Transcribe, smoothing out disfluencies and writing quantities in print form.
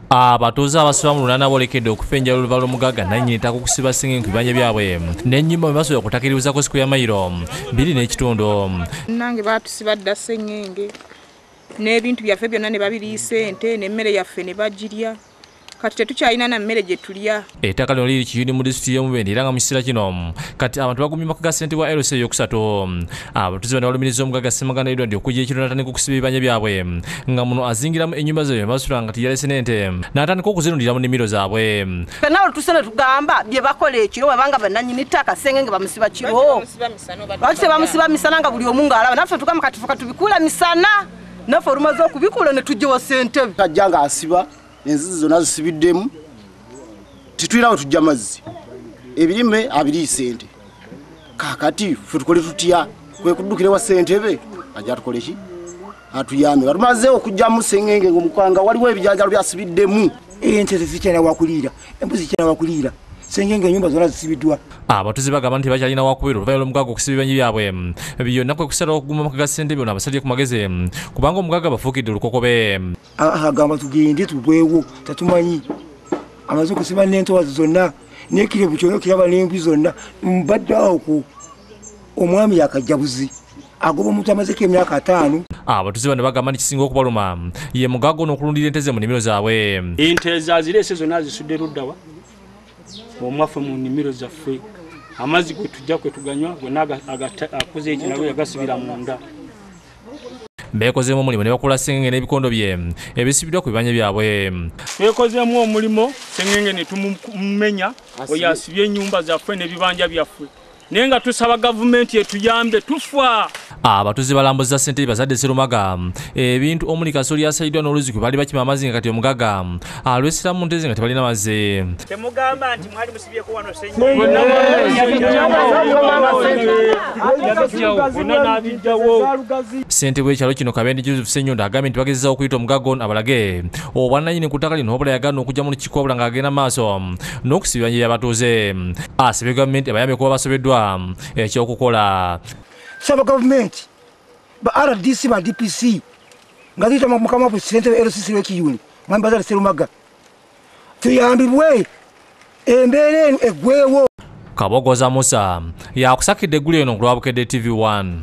Abatuuze abasula mu lunaana bolekedde okufenjala oluva lw'omugagga nannyini ttaka okusiba ssenga ku bibanja byabwe n'ennyumba bwe basobola okutakiririzako siku ya mayiro 2.5. Nange baatusiba dda sseŋŋenge n'ebintu byaffe byonna ne babiriisa ente n'emmere yaffe ne bagirya kati tetukyalina na mmere gye tulya. Ettaka lino liri Kiyuni mu disitulikiti y'Omubende era nga mu kiseera kino kati abantu bagumye maka ga ssente wa LC eyokusatu. Abatuuze bano balumiriza omugagga Ssemagana Edward okujja ekiro n'atandika okusiba ebibanja byabwe nga muno azingiramu ennyumba zaabwe basula nga tiyalese n'ente n'atandika okuzirundira mu nnimiro zaabwe. Nawe tusene tugamba bye bakola ekiro wabanga bannannyini ttaka sseŋŋenge bamusiba kiro lwaki tebamusiba misana nga buli omu ng'alaba naffe tugamba kati fuka tubikula misana naffe olumaze okubikula ne tujjewo ssente tajja nga asiba enzizi zonna zisibiddemu titulinawo tujja mazzi ebirime abiriisa ente kakati ffe tukole tutya kwe kuddukire wa ssentebe ajja tukole ki atuyambe nga tumaze okujjamu sseŋŋenge ng'omukanga waliwo ebijanjalo byasibiddemu ente tezikyalina wakuliira embuzi zikyalina wakuliira sseŋŋenge ennyumba zonna zisibiddwa. Abatuuze bagamba nti bakyalina wakubeera oluvayo lw'omugagga okusiba ebibanja byabwe byonna kwe kusalawo okuguma maka ga ssente byonna abasalire ku magezi kubanga omugagga bafuukidde olukokobe. Agamba tugende tugwewo tetumanyi amaze okusiba n'entobazi zonna n'ekirevu kyonna okiraba n'embi zonna mbadde awo ku omwami yakajjabuzi agoba omuntu amazeko emyaka 5. Abatuuze bano bagamba nti kisinga okubaluma ye mugagga ono okulundira ente ze mu nnimiro zaabwe. Ente zazireese zonna zisudde luddawa omwaffe mu nnimiro zaffe amazzi gwe tujja kwe tuganywa gwenna akuze ekinago yagasibira munda. Beekozeemu omulimu ne bakola sseŋŋenge n'ebikondo bye ebisibiddwa ku bibanja byabwe. Twekozeemu omulimo sseŋŋenge ne tumumenya oyo asibye ennyumba zaffe n'ebibanja byaffe naye nga tusaba gavumenti etuyambe tufa. Abatuuze balambuza ssente bazadde Sserumaga ebintu omuli kasooli yasayiddwa n'oluzzi kwe baali bakima amazzi nga kati omugagga alwesera mu nteze nga tebalina mazzi. Temugamba nti mwali musibyeko wano ssente bw'ekyalo kino Kabendi Joseph Ssenyonda agambye nti bagezezaako okuyita omugagga ono abalage obwannannyini ku ttaka lino wabula yagaana okujja mu lukiiko wabula ng'agenda maaso n'okusiba ebibanja by'abatuuze. Asabye gavumenti ebayambe kuba basobeddwa ekyokukola. Saba gavumenti ba RDC ba DPC nga ziyita mukama waffe ssentebe LCC w'Ekiyuni mwami Bazali Sserumaga tuyambibwe embeera eno eggweewo. Kabogoza Musa yakusakidde eggulu eno ku lwa Bukedde TV1.